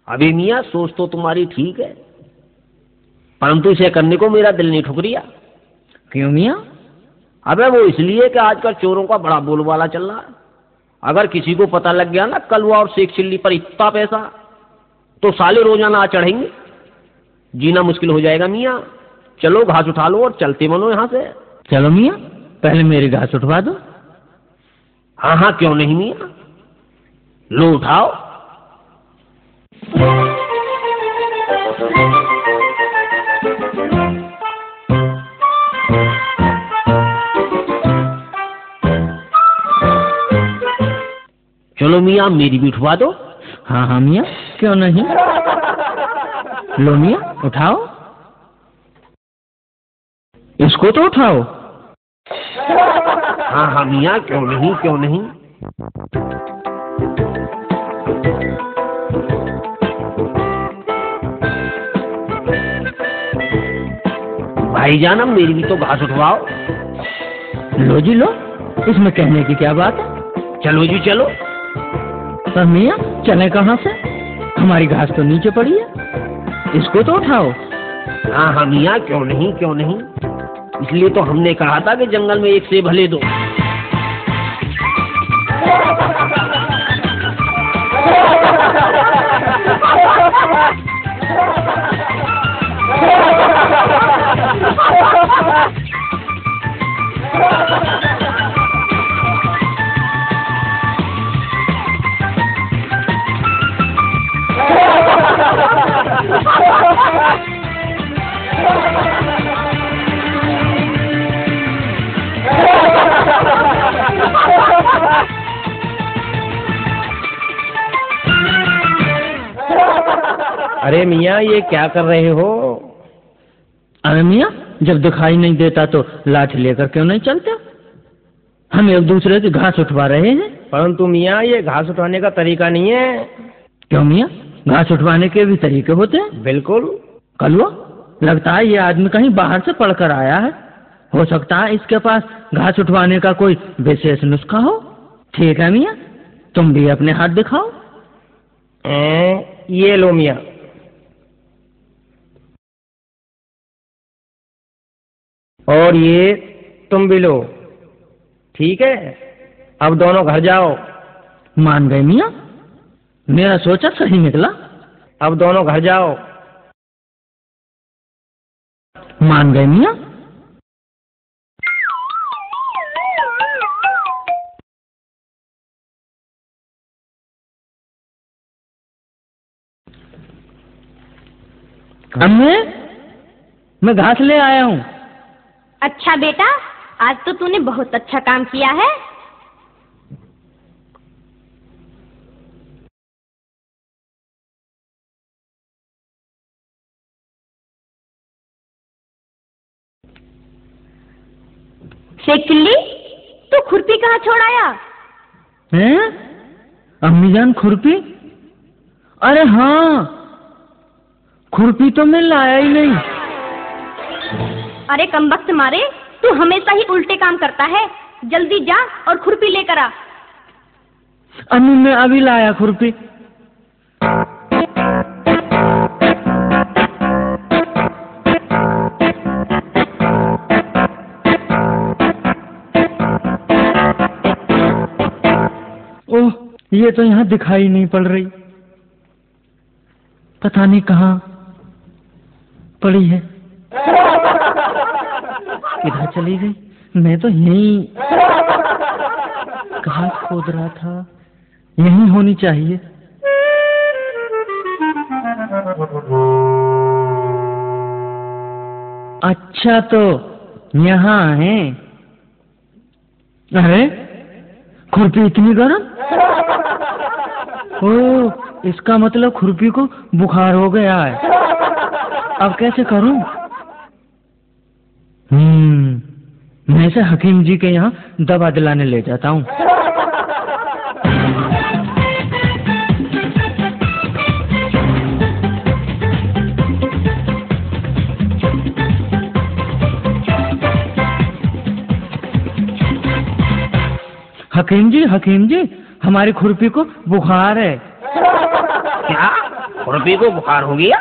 अभी मियाँ सोच तो तुम्हारी ठीक है, परंतु इसे करने को मेरा दिल नहीं ठुक रिया। क्यों मियाँ? अबे वो इसलिए कि आजकल चोरों का बड़ा बोलबाला चल रहा है। अगर किसी को पता लग गया ना कलवा और शेख चिल्ली पर इतना पैसा, तो साले रोजाना आ चढ़ेंगे, जीना मुश्किल हो जाएगा मियाँ। चलो घास उठा लो और चलते बनो यहाँ से। चलो मियाँ, पहले मेरी घास उठवा दो। हाँ हाँ क्यों नहीं मियाँ, लो उठाओ। चलो मियाँ मेरी भी उठवा दो। हाँ हाँ मियाँ, क्यों नहीं। लो मियाँ उठाओ, इसको तो उठाओ। हाँ हाँ मियाँ क्यों नहीं क्यों नहीं। भाईजान अब मेरी भी तो घास उठवाओ। लो जी लो, इसमें कहने की क्या बात है। चलो जी चलो। पर मियाँ चले कहाँ से, हमारी घास तो नीचे पड़ी है, इसको तो उठाओ। हाँ हाँ मियाँ क्यों नहीं क्यों नहीं, इसलिए तो हमने कहा था कि जंगल में एक सेब भले दो। अरे मियाँ ये क्या कर रहे हो? अरे मियाँ जब दिखाई नहीं देता तो लाठी लेकर क्यों नहीं चलते? हम एक दूसरे की घास उठवा रहे हैं। परंतु मियाँ ये घास उठाने का तरीका नहीं है। क्यों मियाँ, घास उठवाने के भी तरीके होते हैं। बिल्कुल। कलवा, लगता है ये आदमी कहीं बाहर से पढ़कर आया है, हो सकता है इसके पास घास उठवाने का कोई विशेष नुस्खा हो। ठीक है मियाँ, तुम भी अपने हाथ दिखाओ। ये लो मियाँ। और ये तुम भी लो। ठीक है, अब दोनों घर जाओ। मान गए मियाँ, मेरा सोचा सही निकला। अब दोनों घर जाओ। मान गए मियाँ। अम्मे, मैं घास ले आया हूँ। अच्छा बेटा, आज तो तूने बहुत अच्छा काम किया है। शेख चिल्ली, तू खुरपी कहाँ छोड़ आया? हैं? अम्मी जान खुरपी? अरे हाँ, खुरपी तो मैं लाया ही नहीं। अरे कमबख्त मारे, तू हमेशा ही उल्टे काम करता है। जल्दी जा और खुरपी लेकर आ। अम्मी मैं अभी लाया खुरपी। ओह, ये तो यहाँ दिखाई नहीं पड़ रही, पता नहीं कहाँ पड़ी है। किधर चली गई? मैं तो यहीं घास खोद रहा था, यहीं होनी चाहिए। अच्छा तो यहाँ है। अरे खुरपी इतनी गर्म? ओह, इसका मतलब खुरपी को बुखार हो गया है। अब कैसे करूं? मैं इसे हकीम जी के यहाँ दवा दिलाने ले जाता हूँ। हकीम जी, हकीम जी, हमारी खुरपी को बुखार है। क्या? खुरपी को बुखार हो गया?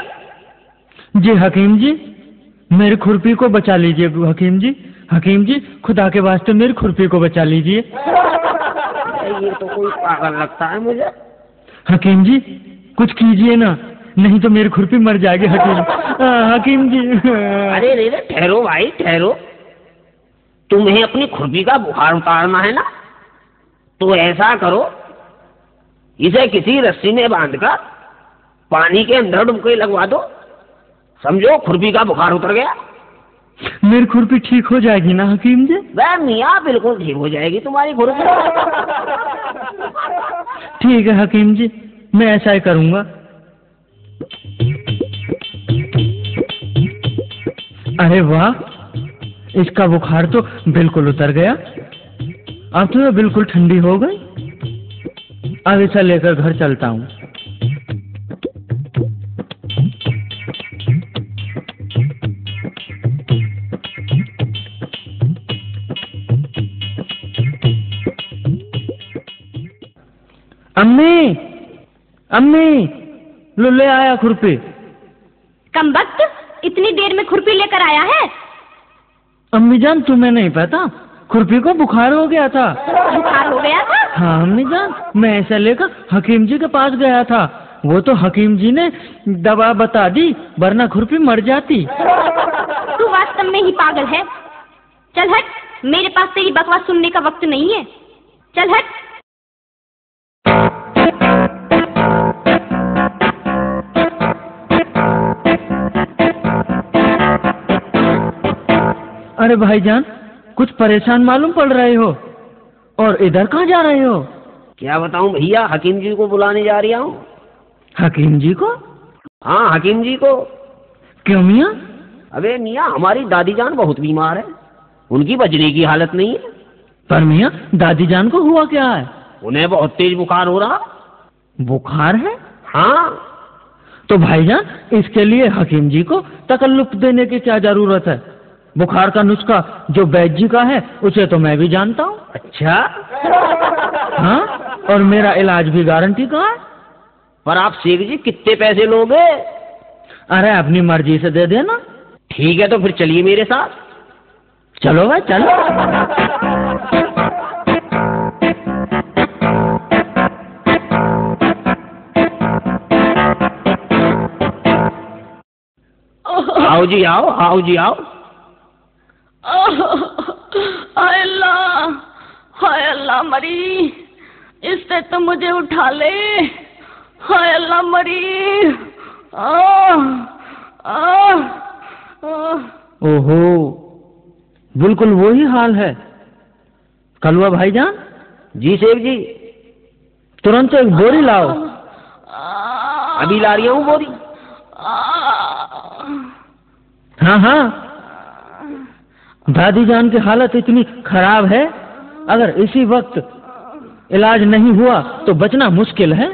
जी हकीम जी, मेरी खुरपी को बचा लीजिए हकीम जी। हकीम जी, खुदा के वास्ते मेरी खुरपी को बचा लीजिए। ये तो कोई पागल लगता है मुझे। हकीम जी, कुछ कीजिए ना, नहीं तो मेरी खुरपी मर जाएगी हकीम जी। अरे रे रे, ठहरो भाई ठहरो। तुम्हें अपनी खुरपी का बुखार उतारना है ना, तो ऐसा करो, इसे किसी रस्सी में बांधकर पानी के अंदर डुबकी लगवा दो। समझो खुरपी का बुखार उतर गया। मेरी खुरपी ठीक हो जाएगी ना हकीम जी? वह मियाँ बिल्कुल ठीक हो जाएगी तुम्हारी खुरपी। ठीक है हकीम जी, मैं ऐसा ही करूंगा। अरे वाह, इसका बुखार तो बिल्कुल उतर गया। अब तो बिल्कुल ठंडी हो गई। अब इसे लेकर घर चलता हूँ। अम्मी, अम्मी, लो ले आया खुरपी। कमबख्त, इतनी देर में खुरपी लेकर आया है? अम्मी जान, तुम्हें नहीं पता, खुरपी को बुखार हो गया था। बुखार हो गया था? हाँ अम्मी जान, मैं ऐसा लेकर हकीम जी के पास गया था। वो तो हकीम जी ने दवा बता दी, वरना खुरपी मर जाती। तू वास्तव में ही पागल है। चल हट, मेरे पास तेरी बकवास सुनने का वक्त नहीं है। चल हट। अरे भाईजान, कुछ परेशान मालूम पड़ रहे हो, और इधर कहाँ जा रहे हो? क्या बताऊं भैया, हकीम जी को बुलाने जा रहा हूँ। हकीम जी को? हाँ हकीम जी को। क्यों मियाँ? अबे मियाँ, हमारी दादी जान बहुत बीमार है, उनकी बचने की हालत नहीं है। पर मियाँ, दादी जान को हुआ क्या है? उन्हें बहुत तेज बुखार हो रहा। बुखार है? हाँ। तो भाईजान, इसके लिए हकीम जी को तकल्लुफ देने की क्या जरूरत है? बुखार का नुस्खा जो वैद्य जी का है, उसे तो मैं भी जानता हूँ। अच्छा? हाँ, और मेरा इलाज भी गारंटी का है। पर आप शेख जी कितने पैसे लोगे? अरे अपनी मर्जी से दे देना। ठीक है, तो फिर चलिए मेरे साथ। चलो भाई चलो। आओ जी आओ, आओ जी आओ। हाय अल्लाह, हाय अल्लाह मरी, इससे तो मुझे उठा ले। हाय अल्लाह मरी। ओहो, बिल्कुल वही हाल है। कलवा भाईजान? जी शेख जी। तुरंत एक बोरी लाओ। अभी ला रही हूँ बोरी। हाँ हाँ, दादी जान की हालत इतनी खराब है, अगर इसी वक्त इलाज नहीं हुआ तो बचना मुश्किल है।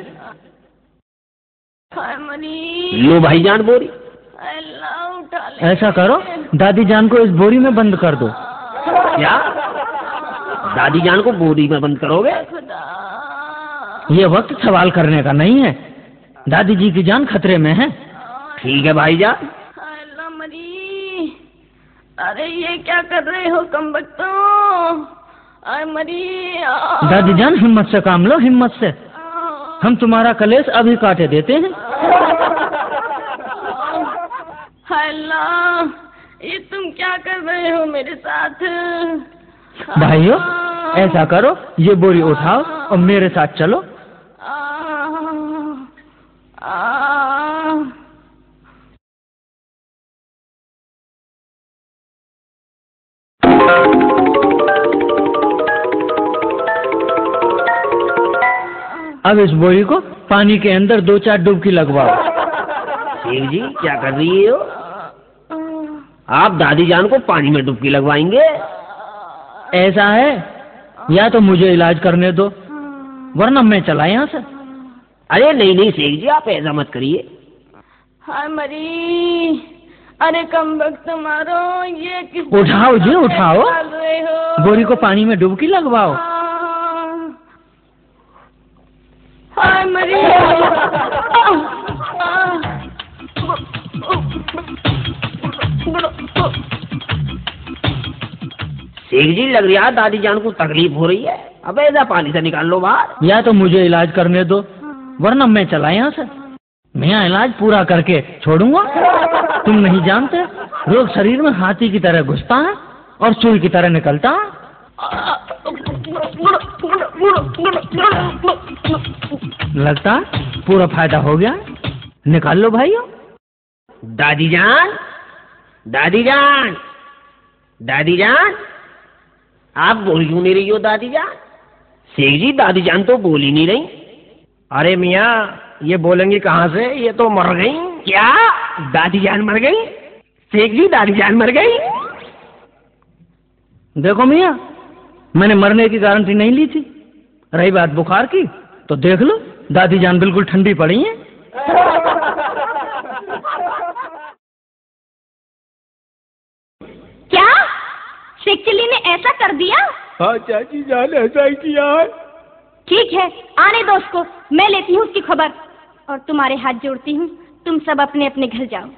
हाय मरी। लो भाईजान बोरी। अल्लाह उठा ले। ऐसा करो, दादी जान को इस बोरी में बंद कर दो। क्या? दादी जान को बोरी में बंद करोगे? खुदा। ये वक्त सवाल करने का नहीं है, दादी जी की जान खतरे में है। ठीक है भाईजान। अल्लाह मरी। अरे ये क्या कर रहे हो कमबख्तों? आय मरी। दादी जान, हिम्मत से काम लो, हिम्मत से। हम तुम्हारा कलेश अभी काटे देते हैं। हाय अल्लाह, ये तुम क्या कर रहे हो मेरे साथ? भाइयों, ऐसा करो, ये बोरी उठाओ और मेरे साथ चलो। अब इस बोरी को पानी के अंदर 2-4 डुबकी लगवाओ। शेख जी क्या कर रही हो? आप दादी जान को पानी में डुबकी लगवाएंगे? ऐसा है, या तो मुझे इलाज करने दो, वरना मैं चला यहाँ से। अरे नहीं नहीं शेख जी, आप ऐसा मत करिए। हाय मरी। अरे कमबख्त मारो, ये किस उठाओ जी उठाओ, कर रहे हो? बोरी को पानी में डुबकी लगवाओ। हाय मरी। शेख जी लग रहा है दादी जान को तकलीफ हो रही है, अब ऐसा पानी से निकाल लो बाहर। या तो मुझे इलाज करने दो, वरना मैं चला यहाँ से। मैं इलाज पूरा करके छोड़ूंगा। तुम नहीं जानते, रोग शरीर में हाथी की तरह घुसता है और सुई की तरह निकलता है। लगता है पूरा फायदा हो गया, निकाल लो भाइयों। दादी जान, दादी जान, दादी जान, आप बोल क्यों नहीं रही हो दादी जान? शेख जी दादी जान तो बोल ही नहीं रही। अरे मियाँ, ये बोलेंगी कहाँ से, ये तो मर गई। क्या दादी जान मर गई? शेख जी दादी जान मर गई? देखो मियाँ, मैंने मरने की गारंटी नहीं ली थी। रही बात बुखार की, तो देख लो दादी जान बिल्कुल ठंडी पड़ी हैं। क्या शेख चिल्ली ने ऐसा कर दिया? हाँ चाची जान, ऐसा ही किया है। ठीक है, आने दो उसको, मैं लेती हूँ उसकी खबर। और तुम्हारे हाथ जोड़ती हूँ, तुम सब अपने अपने घर जाओ।